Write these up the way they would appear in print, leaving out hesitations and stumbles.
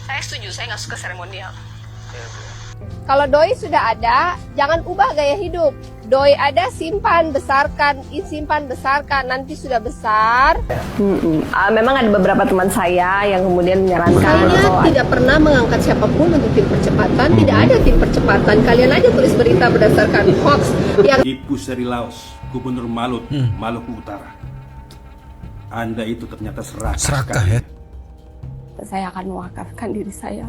Saya setuju, saya nggak suka seremonial. Kalau doi sudah ada, jangan ubah gaya hidup. Doi ada, simpan, besarkan, nanti sudah besar. Memang ada beberapa teman saya yang kemudian menyarankan. Saya tidak pernah mengangkat siapapun untuk tim percepatan. Tidak ada tim percepatan. Kalian aja tulis berita berdasarkan hoax. Ibu Seri Laos, Gubernur Maluku Utara. Anda itu ternyata serakah ya? Saya akan mewakafkan diri saya.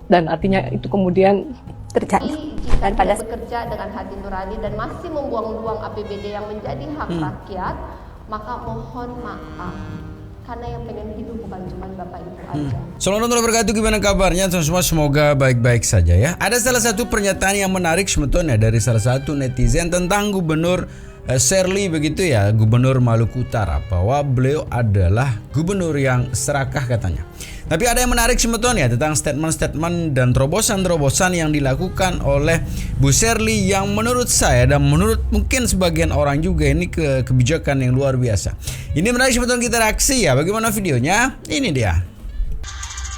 Dan artinya itu kemudian terjadi. Dan pada bekerja dengan hati nurani dan masih membuang-buang APBD yang menjadi hak rakyat, maka mohon maaf. Karena yang pengen hidup bukan cuma Bapak Ibu aja. Assalamualaikum warahmatullahi wabarakatuh. Gimana kabarnya teman-teman semua? Semoga baik-baik saja ya. Ada salah satu pernyataan yang menarik sebetulnya dari salah satu netizen tentang Gubernur Shirley begitu ya, Gubernur Maluku Utara, bahwa beliau adalah gubernur yang serakah katanya. Tapi ada yang menarik sebetulnya tentang statement-statement dan terobosan-terobosan yang dilakukan oleh Bu Shirley yang menurut saya dan menurut mungkin sebagian orang juga ini kebijakan yang luar biasa. Ini menarik sebetulnya, kita reaksi ya. Bagaimana videonya? Ini dia.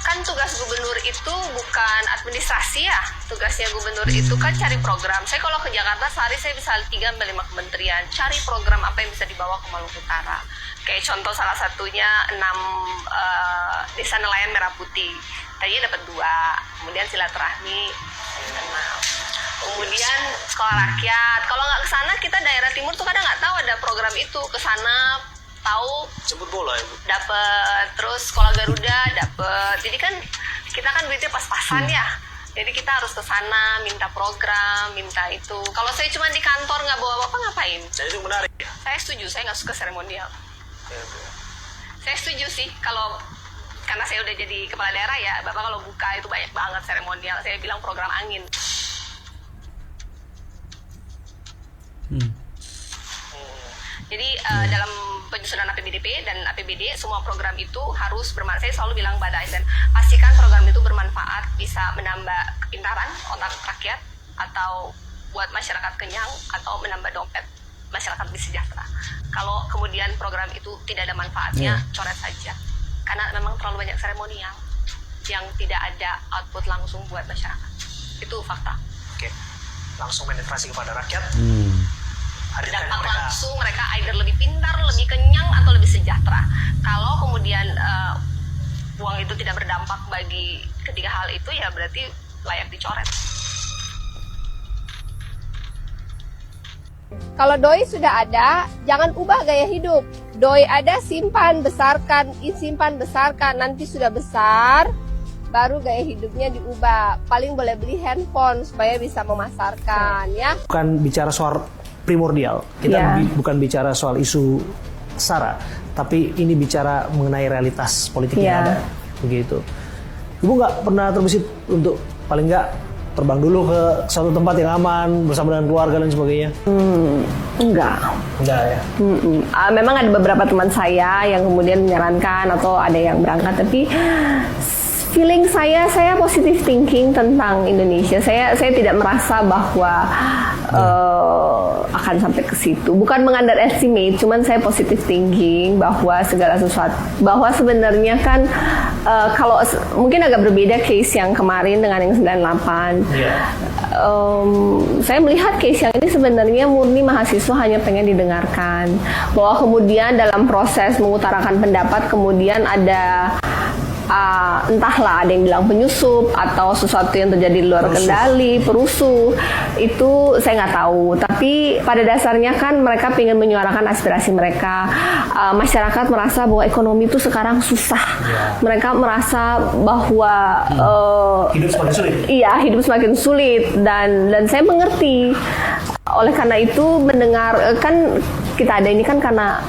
Kan tugas gubernur itu bukan administrasi ya. Tugasnya gubernur itu kan cari program. Saya kalau ke Jakarta sehari saya bisa 3-5 kementerian. Cari program apa yang bisa dibawa ke Maluku Utara. Kayak contoh salah satunya 6 desa nelayan merah putih. Tadinya dapat 2. Kemudian silaturahmi 6. Kemudian sekolah rakyat. Kalau nggak ke sana, kita daerah timur tuh kadang nggak tahu ada program itu. Ke sana tahu jemput bola ya Bu? Dapat, terus sekolah Garuda dapat. Jadi kan kita kan duitnya pas-pasan ya. Jadi kita harus ke sana minta program, minta itu. Kalau saya cuma di kantor nggak bawa apa ngapain? Jadi itu menarik ya? Saya setuju, saya nggak suka seremonial. Ya. Saya setuju sih kalau karena saya udah jadi kepala daerah ya, Bapak kalau buka itu banyak banget seremonial. Saya bilang program angin. Jadi dalam penyusunan APBDP dan APBD, semua program itu harus bermanfaat. Saya selalu bilang pada ASN, pastikan program itu bermanfaat, bisa menambah kepintaran otak rakyat, atau buat masyarakat kenyang, atau menambah dompet masyarakat lebih sejahtera. Kalau kemudian program itu tidak ada manfaatnya, coret saja. Karena memang terlalu banyak seremonial yang tidak ada output langsung buat masyarakat. Itu fakta. Oke, langsung penetrasi kepada rakyat. Dampak langsung mereka either lebih pintar, lebih kenyang, atau lebih sejahtera. Kalau kemudian uang itu tidak berdampak bagi ketiga hal itu, ya berarti layak dicoret. Kalau doi sudah ada, jangan ubah gaya hidup. Doi ada, simpan, besarkan, nanti sudah besar, baru gaya hidupnya diubah. Paling boleh beli handphone supaya bisa memasarkan ya. Bukan bicara soal primordial, kita bukan bicara soal isu sara, tapi ini bicara mengenai realitas politik yang ada, begitu. Ibu nggak pernah terbesit untuk paling nggak terbang dulu ke suatu tempat yang aman bersama dengan keluarga dan sebagainya? Enggak ya. Memang ada beberapa teman saya yang kemudian menyarankan atau ada yang berangkat, tapi feeling saya positive thinking tentang Indonesia. Saya tidak merasa bahwa akan sampai ke situ. Bukan meng-underestimate, cuman saya positive thinking bahwa segala sesuatu, bahwa sebenarnya kan kalau mungkin agak berbeda case yang kemarin dengan yang 98. Saya melihat case yang ini sebenarnya murni mahasiswa hanya pengen didengarkan. Bahwa kemudian dalam proses mengutarakan pendapat kemudian ada entahlah ada yang bilang penyusup atau sesuatu yang terjadi di luar kendali, perusuh, itu saya nggak tahu. Tapi pada dasarnya kan mereka ingin menyuarakan aspirasi mereka. Masyarakat merasa bahwa ekonomi itu sekarang susah. Mereka merasa bahwa Hidup semakin sulit. Iya, hidup semakin sulit, dan saya mengerti. Oleh karena itu mendengar, kan kita ada ini kan karena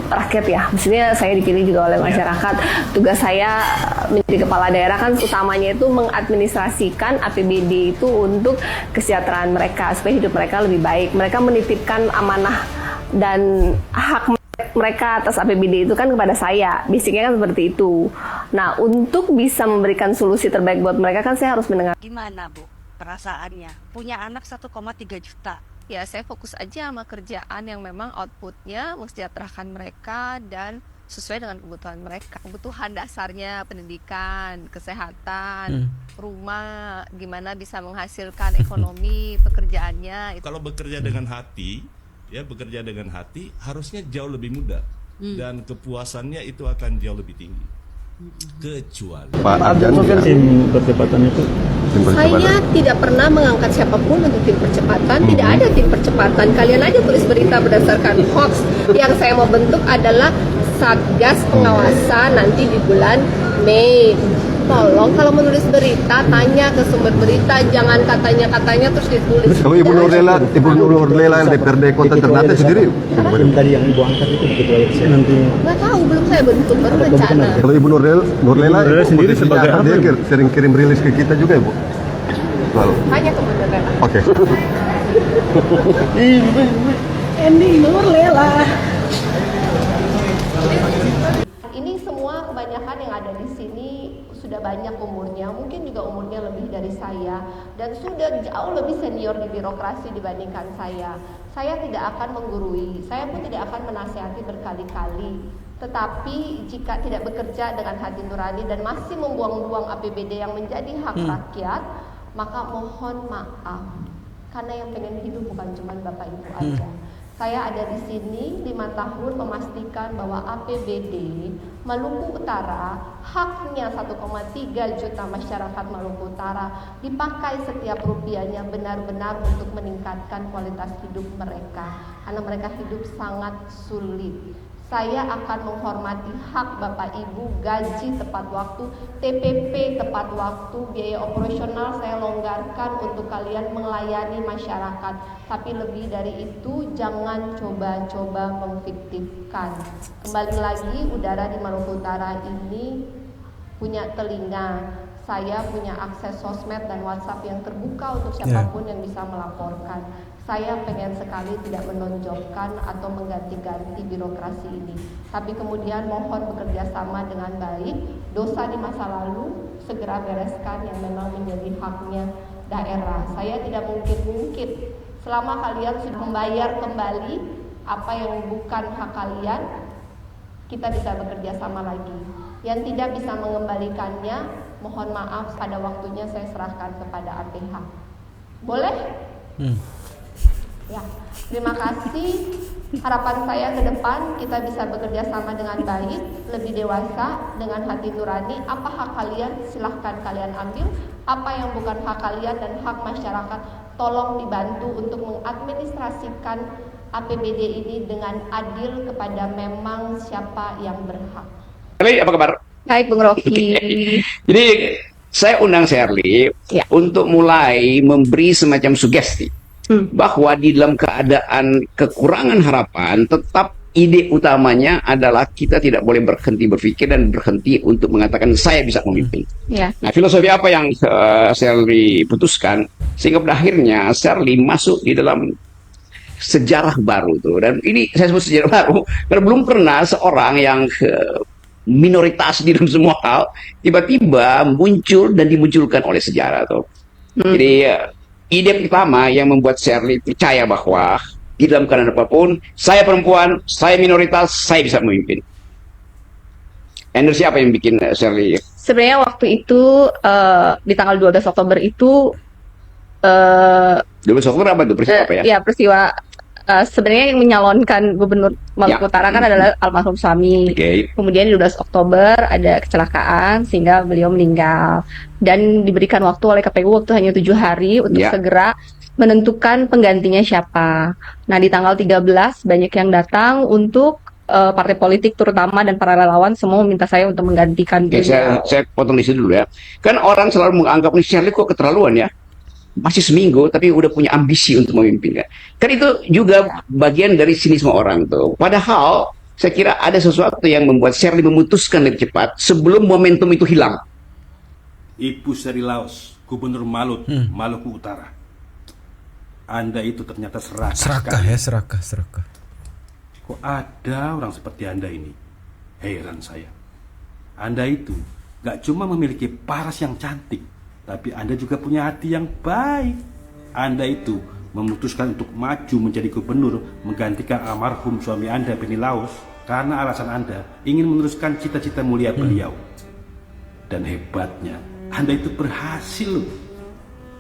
rakyat ya, maksudnya saya dipilih juga oleh masyarakat. Tugas saya menjadi kepala daerah kan utamanya itu mengadministrasikan APBD itu untuk kesejahteraan mereka, supaya hidup mereka lebih baik. Mereka menitipkan amanah dan hak mereka atas APBD itu kan kepada saya, basicnya kan seperti itu. Nah, untuk bisa memberikan solusi terbaik buat mereka kan saya harus mendengar. Gimana Bu perasaannya punya anak 1,3 juta? Ya saya fokus aja sama kerjaan yang memang outputnya mensejahterakan mereka dan sesuai dengan kebutuhan mereka. Kebutuhan dasarnya pendidikan, kesehatan, rumah, gimana bisa menghasilkan ekonomi, pekerjaannya. Kalau bekerja dengan hati, ya bekerja dengan hati harusnya jauh lebih mudah dan kepuasannya itu akan jauh lebih tinggi. Kecuali Pak Arjan tim percepatan itu. Saya tidak pernah mengangkat siapapun untuk tim percepatan. Tidak ada tim percepatan. Kalian aja tulis berita berdasarkan hoax. Yang saya mau bentuk adalah Satgas Pengawasan nanti di bulan Mei. Tolong kalau menulis berita tanya ke sumber berita, jangan katanya terus ditulis. Kalau Ibu Nurlela DPRD Kota Ternate sendiri, Tim tadi yang Ibu angkat itu begitu ya, nanti Nggak tahu, belum saya bentuk, baru rencana. kalau Ibu Nurlela sendiri sebagai dia sering kirim rilis ke kita juga Ibu. Lalu. Tanya ke beneran. Oke. Ending Nurlela. Ini semua kebanyakan yang ada di sini sudah banyak umurnya, mungkin juga umurnya lebih dari saya dan sudah jauh lebih senior di birokrasi dibandingkan saya. Saya tidak akan menggurui, saya pun tidak akan menasihati berkali-kali. Tetapi jika tidak bekerja dengan hati nurani dan masih membuang-buang APBD yang menjadi hak rakyat, maka mohon maaf. Karena yang pengen hidup bukan cuma Bapak Ibu aja. Saya ada di sini 5 tahun memastikan bahwa APBD Maluku Utara, haknya 1,3 juta masyarakat Maluku Utara, dipakai setiap rupiahnya benar-benar untuk meningkatkan kualitas hidup mereka. Karena mereka hidup sangat sulit. Saya akan menghormati hak Bapak Ibu, gaji tepat waktu, TPP tepat waktu, biaya operasional saya longgarkan untuk kalian melayani masyarakat. Tapi lebih dari itu, jangan coba-coba memfiktifkan. Kembali lagi, udara di Maluku Utara ini punya telinga. Saya punya akses sosmed dan WhatsApp yang terbuka untuk siapapun yang bisa melaporkan. Saya pengen sekali tidak menonjolkan atau mengganti-ganti birokrasi ini. Tapi kemudian mohon bekerja sama dengan baik. Dosa di masa lalu segera bereskan yang memang menjadi haknya daerah. Saya tidak mungkin selama kalian sudah membayar kembali apa yang bukan hak kalian, kita bisa bekerja sama lagi. Yang tidak bisa mengembalikannya, mohon maaf, pada waktunya saya serahkan kepada APH. Boleh? Ya, terima kasih. Harapan saya ke depan kita bisa bekerja sama dengan baik, lebih dewasa, dengan hati nurani. Apa hak kalian, silahkan kalian ambil. Apa yang bukan hak kalian dan hak masyarakat, tolong dibantu untuk mengadministrasikan APBD ini dengan adil kepada memang siapa yang berhak. Shirley, apa kabar? Baik, Bung Rocky. Jadi saya undang Shirley untuk mulai memberi semacam sugesti bahwa di dalam keadaan kekurangan harapan, tetap ide utamanya adalah kita tidak boleh berhenti berpikir dan berhenti untuk mengatakan saya bisa memimpin. Nah, filosofi apa yang Shirley putuskan sehingga pada akhirnya Shirley masuk di dalam sejarah baru tuh. Dan ini saya sebut sejarah baru karena belum pernah seorang yang minoritas di dalam semua hal tiba-tiba muncul dan dimunculkan oleh sejarah tuh. Jadi ide pertama yang membuat Shirley percaya bahwa di dalam keadaan apapun, saya perempuan, saya minoritas, saya bisa memimpin. Ender, siapa yang bikin Shirley? Sebenarnya waktu itu di tanggal 12 Oktober itu 12 Oktober apa itu? Peristiwa apa ya? Ya, peristiwa sebenarnya yang menyalonkan gubernur Maluku Utara kan adalah almarhum suami. Kemudian di 12 Oktober ada kecelakaan sehingga beliau meninggal. Dan diberikan waktu oleh KPU waktu hanya 7 hari untuk segera menentukan penggantinya siapa. Nah, di tanggal 13 banyak yang datang untuk partai politik terutama dan para relawan semua meminta saya untuk menggantikan beliau. Saya potong di situ dulu ya. Kan orang selalu menganggap ini Shirley kok keterlaluan ya. Masih seminggu tapi udah punya ambisi untuk memimpin kan. Kan itu juga bagian dari sinisme orang tuh. Padahal saya kira ada sesuatu yang membuat Shirley memutuskan lebih cepat sebelum momentum itu hilang. Ibu Seri Laos, Gubernur Maluku Utara. Anda itu ternyata serakah. Serakah. Kok ada orang seperti Anda ini? Heran saya. Anda itu gak cuma memiliki paras yang cantik, tapi Anda juga punya hati yang baik. Anda itu memutuskan untuk maju menjadi gubernur menggantikan almarhum suami Anda, Beni Laos. karena alasan Anda ingin meneruskan cita-cita mulia beliau. Dan hebatnya, Anda itu berhasil loh.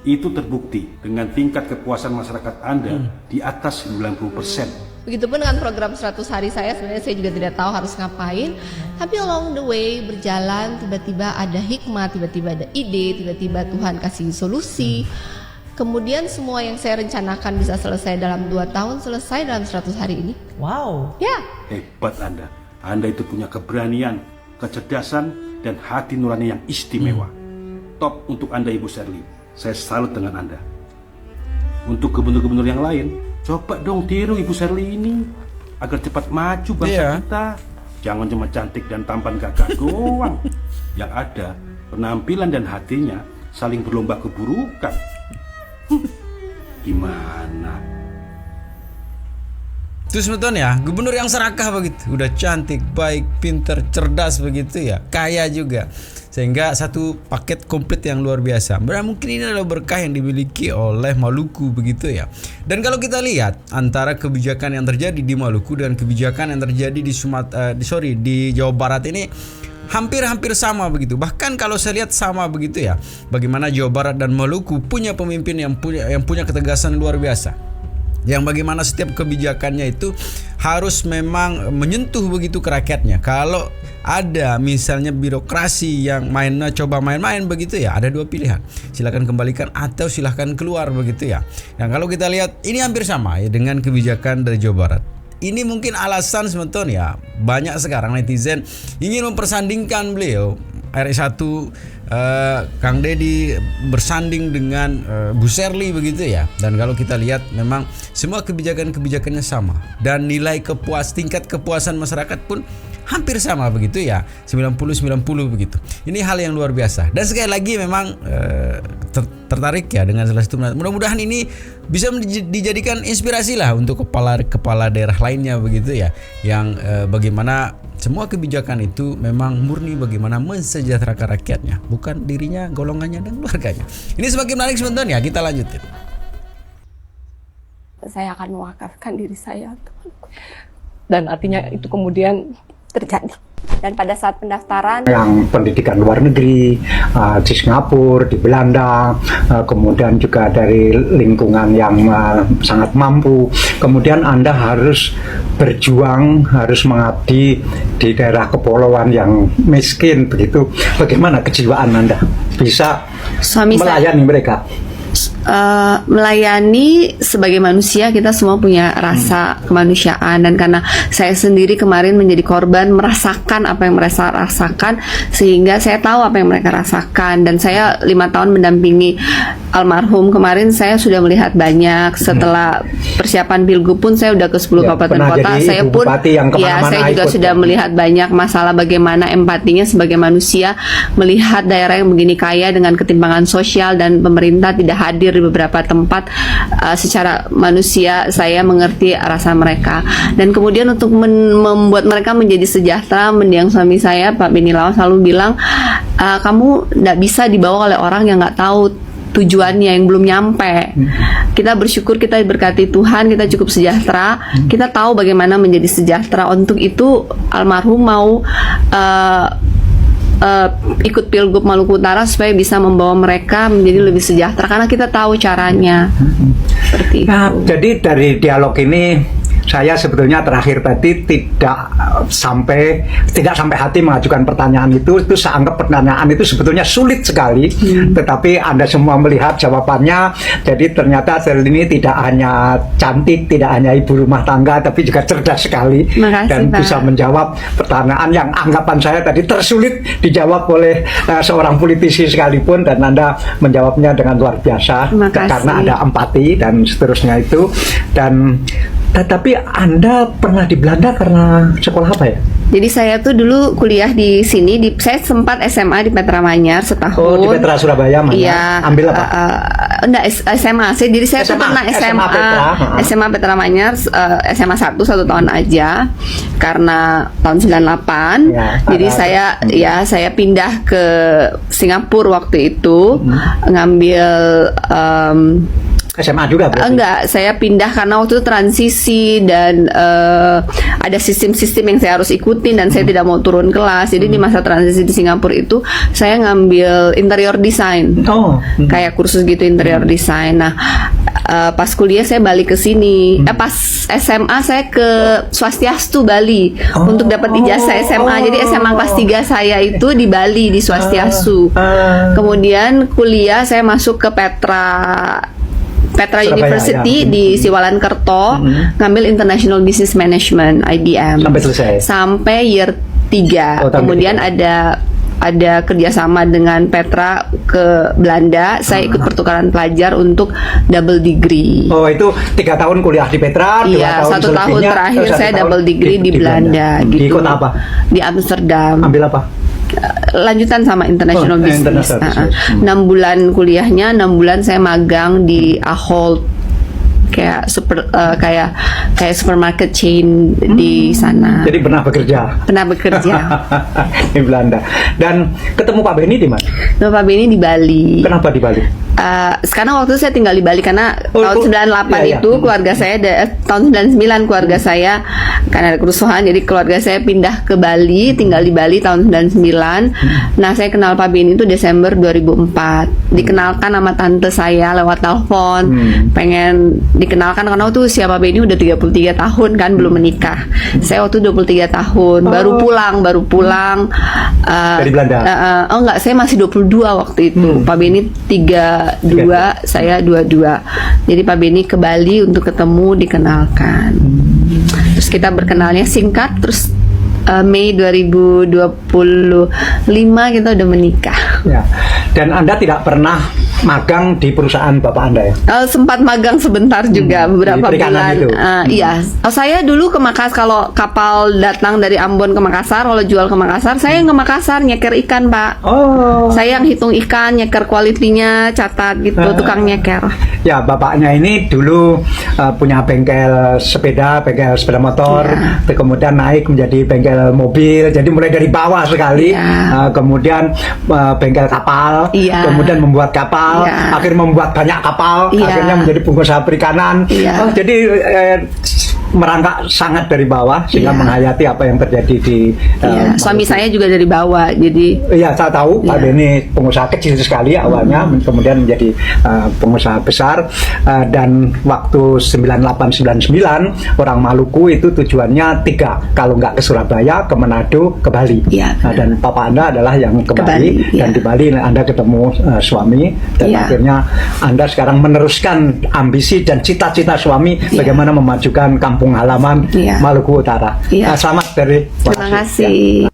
Itu terbukti dengan tingkat kepuasan masyarakat Anda di atas 90%. Begitupun dengan program 100 hari saya, sebenarnya saya juga tidak tahu harus ngapain. Tapi along the way berjalan, tiba-tiba ada hikmah, tiba-tiba ada ide, tiba-tiba Tuhan kasih solusi. Kemudian semua yang saya rencanakan bisa selesai dalam 2 tahun, selesai dalam 100 hari ini. Wow. Ya. Hebat Anda. Anda itu punya keberanian, kecerdasan, dan hati nurani yang istimewa. Top untuk Anda Ibu Sherly. Saya salut dengan Anda. Untuk gubernur-gubernur yang lain, coba dong tiru Ibu Sherly ini agar cepat maju bangsa kita. Jangan cuma cantik dan tampan gagah doang. Yang ada penampilan dan hatinya saling berlomba keburukan. Gimana? Terus betul ya, gubernur yang serakah begitu, udah cantik, baik, pinter, cerdas begitu ya, kaya juga, sehingga satu paket komplit yang luar biasa. Mungkin ini adalah berkah yang dimiliki oleh Maluku begitu ya. Dan kalau kita lihat antara kebijakan yang terjadi di Maluku dan kebijakan yang terjadi di Jawa Barat ini hampir-hampir sama begitu. Bahkan kalau saya lihat sama begitu ya. Bagaimana Jawa Barat dan Maluku punya pemimpin yang punya ketegasan luar biasa. Yang bagaimana setiap kebijakannya itu harus memang menyentuh begitu ke rakyatnya. Kalau ada misalnya birokrasi yang coba main-main begitu ya, ada 2 pilihan. Silakan kembalikan atau silakan keluar begitu ya. Yang kalau kita lihat ini hampir sama ya dengan kebijakan dari Jawa Barat. Ini mungkin alasan sebetulnya banyak sekarang netizen ingin mempersandingkan beliau RI1 Kang Deddy bersanding dengan Bu Sherly begitu ya. Dan kalau kita lihat memang semua kebijakannya sama dan tingkat kepuasan masyarakat pun hampir sama begitu ya, 90-90 begitu. Ini hal yang luar biasa. Dan sekali lagi memang tertarik ya dengan salah satu. Mudah-mudahan ini bisa dijadikan inspirasi lah untuk kepala daerah lainnya begitu ya, yang bagaimana semua kebijakan itu memang murni bagaimana mensejahterakan rakyatnya, bukan dirinya, golongannya, dan keluarganya. Ini semakin menarik sebenarnya, kita lanjutin. Saya akan mewakafkan diri saya, dan artinya itu kemudian terjadi. Dan pada saat pendaftaran yang pendidikan luar negeri di Singapura, di Belanda, kemudian juga dari lingkungan yang sangat mampu, kemudian Anda harus berjuang, harus mengabdi di daerah kepulauan yang miskin begitu. Bagaimana kejiwaan Anda bisa melayani mereka? Melayani sebagai manusia, kita semua punya rasa kemanusiaan, dan karena saya sendiri kemarin menjadi korban, merasakan apa yang mereka rasakan, sehingga saya tahu apa yang mereka rasakan. Dan saya 5 tahun mendampingi almarhum, kemarin saya sudah melihat banyak. Setelah persiapan Pilgub pun saya udah ke 10 kabupaten kota, saya pun saya juga sudah melihat banyak masalah, bagaimana empatinya sebagai manusia melihat daerah yang begini kaya dengan ketimpangan sosial dan pemerintah tidak hadir di beberapa tempat. Secara manusia saya mengerti rasa mereka, dan kemudian untuk membuat mereka menjadi sejahtera, mendiang suami saya Pak Beni Lawan selalu bilang, kamu tidak bisa dibawa oleh orang yang nggak tahu tujuannya, yang belum nyampe. Kita bersyukur, kita diberkati Tuhan, kita cukup sejahtera, kita tahu bagaimana menjadi sejahtera. Untuk itu almarhum mau ikut Pilgub Maluku Utara supaya bisa membawa mereka menjadi lebih sejahtera, karena kita tahu caranya. Seperti itu. Jadi dari dialog ini saya sebetulnya terakhir tadi tidak sampai hati mengajukan pertanyaan itu saya anggap pertanyaan itu sebetulnya sulit sekali, tetapi Anda semua melihat jawabannya. Jadi ternyata Sherly ini tidak hanya cantik, tidak hanya ibu rumah tangga, tapi juga cerdas sekali. Makasih, dan Pak. bisa menjawab pertanyaan yang anggapan saya tadi tersulit dijawab oleh seorang politisi sekalipun, dan Anda menjawabnya dengan luar biasa. Makasih. Karena ada empati dan seterusnya itu. Dan tetapi Anda pernah di Belanda karena sekolah apa ya? Jadi saya tuh dulu kuliah di sini, saya sempat SMA di Petra Manyar setahun. Oh, di Petra Surabaya Manyar. Iya. Ambil apa? Enggak, SMA. Jadi saya tuh pernah SMA Petra Manyar, SMA 1 tahun aja, karena tahun 98. Ya, jadi saya pindah ke Singapura waktu itu, ngambil SMA juga berarti? Enggak, saya pindah karena waktu itu transisi dan ada sistem-sistem yang saya harus ikutin dan saya tidak mau turun kelas. Jadi di masa transisi di Singapura itu saya ngambil interior design, kayak kursus gitu interior design. Nah, pas kuliah saya balik ke sini. Pas SMA saya ke Swastiastu Bali untuk dapat ijazah SMA. Jadi SMA kelas 3 saya itu di Bali di Swastiastu. Kemudian kuliah saya masuk ke Petra Surabaya, University ya. di Siwalan Kerto, ngambil International Business Management (IBM) Sampai selesai? sampai year 3. Kemudian ada kerjasama dengan Petra ke Belanda. Saya ikut pertukaran pelajar untuk double degree. Oh, itu 3 tahun kuliah di Petra, 2 Iya, tahun 1 tahun selebihnya, terakhir terus 1 saya tahun double degree di Belanda. Di gitu. kota apa? Di Amsterdam. Ambil apa? Lanjutan sama international business. international business. 6 bulan kuliahnya, 6 bulan saya magang di Ahold, kayak supermarket chain di sana. Jadi pernah bekerja di Belanda. Dan ketemu Pak Beni di mana? Pak Beni di Bali. Kenapa di Bali? Sekarang waktu itu saya tinggal di Bali karena tahun 98 iya. itu keluarga saya tahun 99 keluarga saya karena ada kerusuhan, jadi keluarga saya pindah ke Bali, tinggal di Bali tahun 99. Nah, saya kenal Pak Beni itu Desember 2004. Dikenalkan sama tante saya lewat telepon. Pengen dikenalkan karena waktu usia Pak Beni udah 33 tahun kan, belum menikah. Saya waktu 23 tahun, baru pulang dari Belanda. Oh enggak, saya masih 22 waktu itu. Pak Beni 32, saya 22. Jadi Pak Beni ke Bali untuk ketemu, dikenalkan. Terus kita berkenalnya singkat, terus Mei 2025 kita udah menikah. Ya. Dan Anda tidak pernah magang di perusahaan Bapak Anda ya? Sempat magang sebentar juga beberapa di perikanan bulan. itu? Iya. Saya dulu ke Makassar, kalau kapal datang dari Ambon ke Makassar, kalau jual ke Makassar, saya yang ke Makassar nyeker ikan, Pak. Saya yang hitung ikan, nyeker kualitinya, catat gitu, tukang nyeker. Ya, bapaknya ini dulu punya bengkel sepeda motor, kemudian naik menjadi bengkel mobil, jadi mulai dari bawah sekali, kemudian bengkel kapal, kemudian membuat kapal, akhirnya membuat banyak kapal, akhirnya menjadi pengusaha perikanan. Jadi merangkak sangat dari bawah sehingga menghayati apa yang terjadi di suami saya juga dari bawah, jadi saya tahu Pak Beni pengusaha kecil sekali awalnya, kemudian menjadi pengusaha besar, dan waktu 98-99 orang Maluku itu tujuannya 3, kalau nggak ke Surabaya, ke Manado, ke Bali. Dan Papa Anda adalah yang ke Bali, dan di Bali Anda ketemu suami, dan akhirnya Anda sekarang meneruskan ambisi dan cita-cita suami bagaimana memajukan kampung halaman Maluku Utara. Selamat dari terima kasih.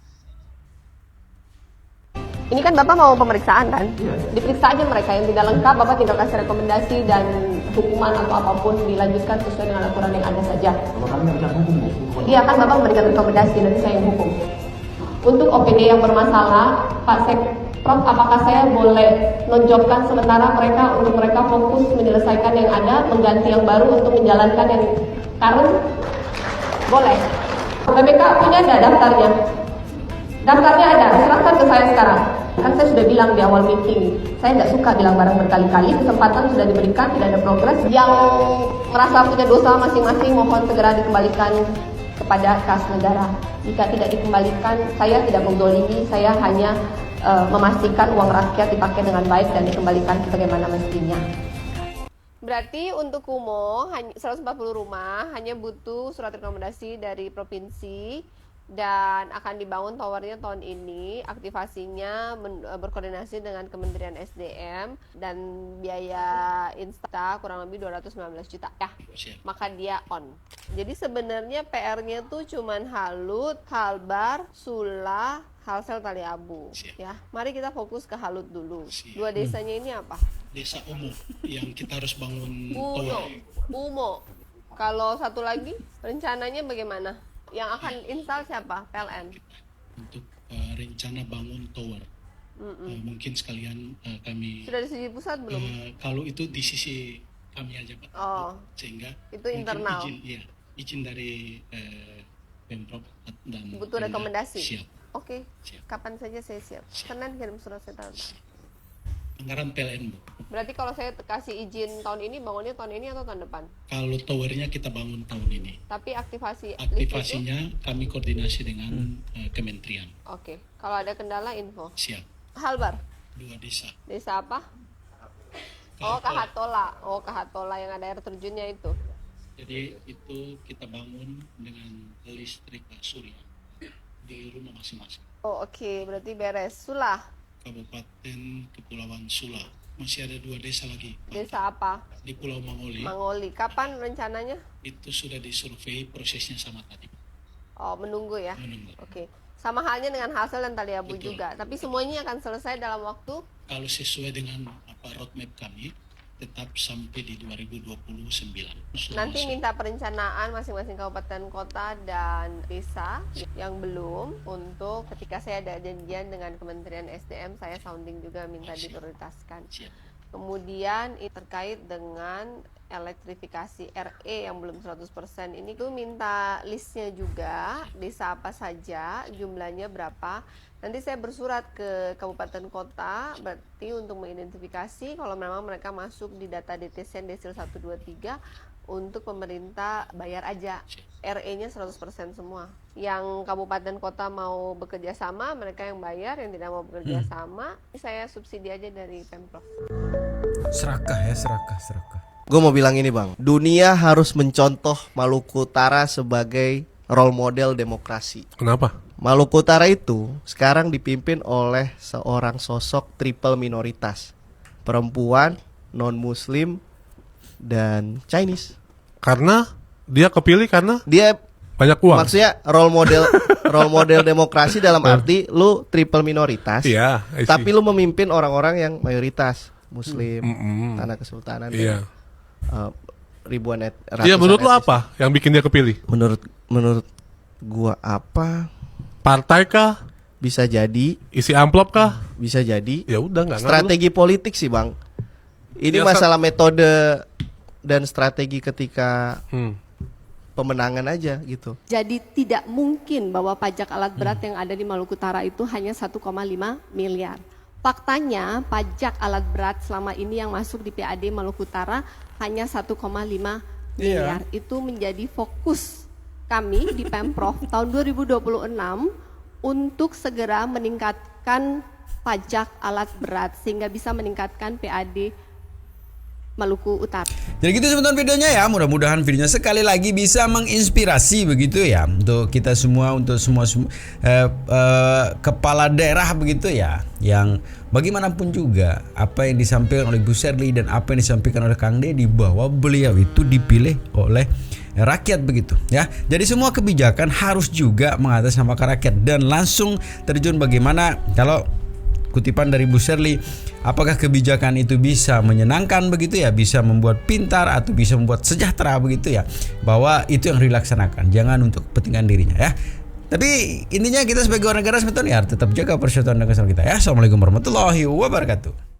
Ini kan Bapak mau pemeriksaan kan? Diperiksa aja mereka yang tidak lengkap, Bapak tinggal kasih rekomendasi dan hukuman atau apapun dilanjutkan sesuai dengan aturan yang ada saja. Iya kan, Bapak memberikan rekomendasi, nanti saya yang hukum. Untuk OPD yang bermasalah, Pak Prof, apakah saya boleh nonjokkan sementara mereka untuk mereka fokus menyelesaikan yang ada, mengganti yang baru untuk menjalankan yang current? Boleh. BPK punya ada daftarnya? Daftarnya ada, serahkan ke saya sekarang. Kan saya sudah bilang di awal meeting, saya nggak suka bilang barang berkali-kali, kesempatan sudah diberikan, tidak ada progres. Yang merasa punya dosa masing-masing mohon segera dikembalikan kepada kas negara. Jika tidak dikembalikan, saya tidak mendolimi, saya hanya memastikan uang rakyat dipakai dengan baik dan dikembalikan sebagaimana mestinya. Berarti untuk Kumo 140 rumah hanya butuh surat rekomendasi dari provinsi dan akan dibangun towernya tahun ini. Aktivasinya berkoordinasi dengan Kementerian SDM dan biaya insta kurang lebih 219 juta ya. Maka dia on. Jadi sebenarnya PR-nya tuh cuman Halut, Halbar, Sula, Halsel, Taliabu ya. Mari kita fokus ke Halut dulu. Dua desanya ini apa? Desa Umo yang kita harus bangun Umo. Kalau satu lagi rencananya bagaimana? Yang akan install siapa? PLN. Untuk rencana bangun tower. Mungkin sekalian kami sudah disetujui pusat belum? Kalau itu di sisi kami aja Pak. Sehingga itu internal. Izin dari Pemprov dan butuh rekomendasi. Siap. Oke. Kapan saja saya siap. Senin kirim surat saya tahu. Anggaran PLN, Bu. Berarti kalau saya kasih izin tahun ini, bangunnya tahun ini atau tahun depan? Kalau towernya kita bangun tahun ini. Tapi aktivasinya Kami koordinasi dengan kementerian. Oke. Kalau ada kendala info. Siap. Halbar. 2 desa. Desa apa? Oh, Kahatola. Oh, Kahatola yang ada air terjunnya itu. Jadi itu kita bangun dengan listrik surya di rumah masing-masing. Oh, oke. Berarti beres. Sulah. Kabupaten Kepulauan Sula. Masih ada 2 desa lagi. Desa apa? Di Pulau Mangoli. Mangoli. Kapan rencananya? Itu sudah disurvei, prosesnya sama tadi. Oh, menunggu ya? Menunggu. Oke. Sama halnya dengan hasil dan tali abu juga. Tapi semuanya akan selesai dalam waktu? Kalau sesuai dengan roadmap kami, tetap sampai di 2029. Nanti minta perencanaan masing-masing kabupaten kota dan desa yang belum, untuk ketika saya ada janjian dengan Kementerian SDM, saya sounding juga minta diprioritaskan. Kemudian terkait dengan elektrifikasi RE yang belum 100% ini tuh minta listnya juga, desa apa saja, jumlahnya berapa. Nanti saya bersurat ke kabupaten kota berarti untuk mengidentifikasi kalau memang mereka masuk di data DTCN Desil 1, 2, 3 untuk pemerintah bayar aja. RE-nya 100% semua. Yang kabupaten kota mau bekerja sama, mereka yang bayar, yang tidak mau bekerja sama, saya subsidi aja dari Pemprov. Serakah. Gue mau bilang ini bang, dunia harus mencontoh Maluku Utara sebagai role model demokrasi. Kenapa? Maluku Utara itu sekarang dipimpin oleh seorang sosok triple minoritas, perempuan, non-muslim, dan Chinese. Karena dia kepilih karena dia banyak uang. Maksudnya role model demokrasi dalam arti lu triple minoritas, tapi lu memimpin orang-orang yang mayoritas muslim, tanah kesultanan, ribuan ratusan. Iya, menurut lu apa yang bikin dia kepilih? Menurut gua apa? Partai kah? Bisa jadi. Isi amplop kah? Bisa jadi. Ya udah, nggak strategi politik sih bang. Ini masalah metode dan strategi ketika pemenangan aja gitu. Jadi tidak mungkin bahwa pajak alat berat yang ada di Maluku Utara itu hanya 1,5 miliar. Faktanya pajak alat berat selama ini yang masuk di PAD Maluku Utara hanya 1,5 miliar. Itu menjadi fokus kami di Pemprov tahun 2026 untuk segera meningkatkan pajak alat berat sehingga bisa meningkatkan PAD Maluku Utara. Jadi gitu teman-teman videonya ya, mudah-mudahan videonya sekali lagi bisa menginspirasi begitu ya untuk kita semua, untuk semua kepala daerah begitu ya, yang bagaimanapun juga apa yang disampaikan oleh Bu Sherly dan apa yang disampaikan oleh Kang Deddy bahwa beliau itu dipilih oleh rakyat begitu ya. Jadi semua kebijakan harus juga mengatasnamakan rakyat dan langsung terjun bagaimana kalau kutipan dari Bu Sherly, apakah kebijakan itu bisa menyenangkan begitu ya, bisa membuat pintar atau bisa membuat sejahtera begitu ya, bahwa itu yang dilaksanakan, jangan untuk kepentingan dirinya ya. Tapi intinya kita sebagai warga negara sebetulnya tetap jaga persatuan dan kesatuan kita ya. Assalamualaikum warahmatullahi wabarakatuh.